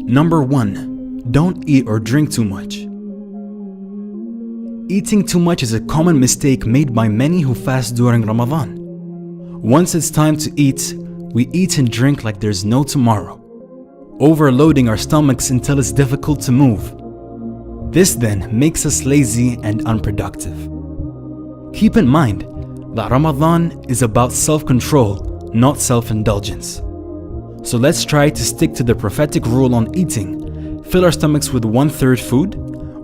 Number 1. Don't eat or drink too much. Eating too much is a common mistake made by many who fast during Ramadan. Once it's time to eat, we eat and drink like there's no tomorrow, overloading our stomachs until it's difficult to move. This then makes us lazy and unproductive. Keep in mind that Ramadan is about self-control, not self-indulgence. So let's try to stick to the prophetic rule on eating. Fill our stomachs with 1/3 food,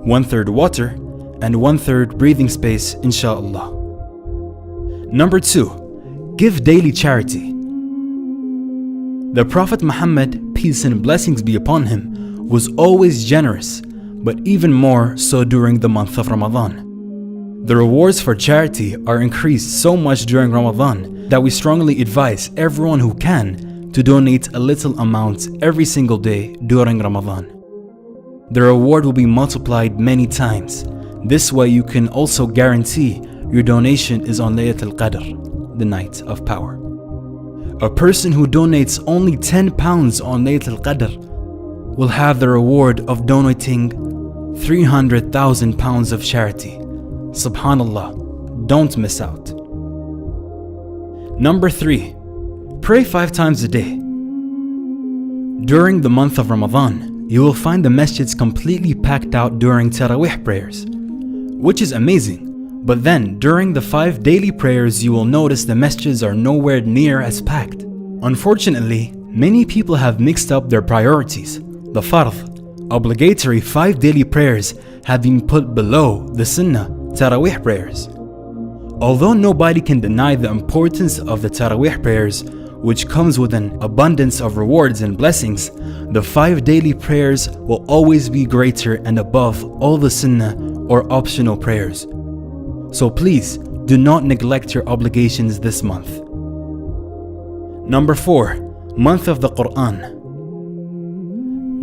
1/3 water, and 1/3 breathing space, inshallah. Number 2. Give daily charity. The Prophet Muhammad, peace and blessings be upon him, was always generous, but even more so during the month of Ramadan. The rewards for charity are increased so much during Ramadan that we strongly advise everyone who can to donate a little amount every single day during Ramadan. The reward will be multiplied many times. This way you can also guarantee your donation is on Laylatul Qadr, the night of power. A person who donates only 10 pounds on Laylatul Qadr will have the reward of donating 300,000 pounds of charity. Subhanallah, don't miss out. Number 3. Pray 5 times a day. During the month of Ramadan, you will find the masjids completely packed out during Taraweeh prayers, which is amazing. But then, during the 5 daily prayers, you will notice the masjids are nowhere near as packed. Unfortunately, many people have mixed up their priorities. The fard, obligatory 5 daily prayers, have been put below the sunnah, Taraweeh prayers. Although nobody can deny the importance of the Taraweeh prayers, which comes with an abundance of rewards and blessings, the 5 daily prayers will always be greater and above all the sunnah or optional prayers. So please, do not neglect your obligations this month. Number 4. Month of the Quran.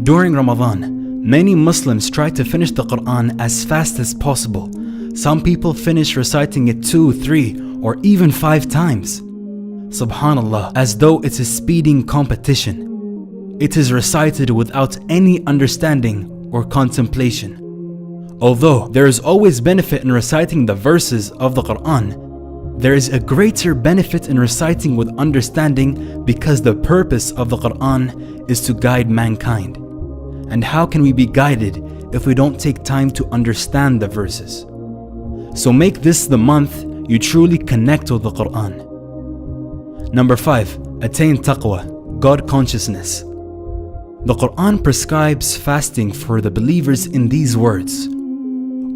During Ramadan, many Muslims try to finish the Quran as fast as possible. Some people finish reciting it 2, 3, or even 5 times. Subhanallah, as though it's a speeding competition. It is recited without any understanding or contemplation. Although there is always benefit in reciting the verses of the Quran, there is a greater benefit in reciting with understanding, because the purpose of the Quran is to guide mankind. And how can we be guided if we don't take time to understand the verses? So make this the month you truly connect with the Quran. Number 5. Attain taqwa, God consciousness. The Quran prescribes fasting for the believers in these words: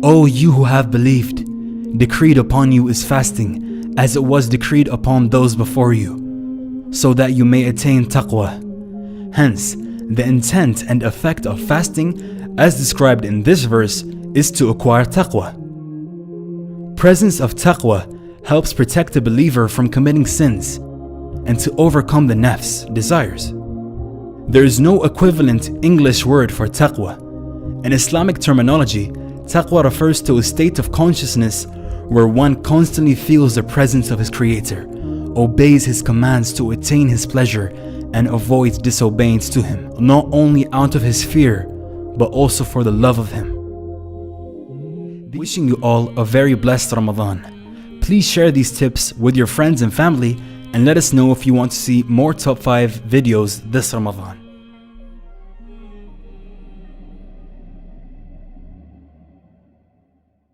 O you who have believed, decreed upon you is fasting, as it was decreed upon those before you, so that you may attain taqwa. Hence, the intent and effect of fasting, as described in this verse, is to acquire taqwa. Presence of taqwa helps protect the believer from committing sins and to overcome the nafs, desires. There is no equivalent English word for taqwa. In Islamic terminology, taqwa refers to a state of consciousness where one constantly feels the presence of his Creator, obeys his commands to attain his pleasure, and avoids disobedience to him, not only out of his fear, but also for the love of him. Wishing you all a very blessed Ramadan. Please share these tips with your friends and family, and let us know if you want to see more top 5 videos this Ramadan.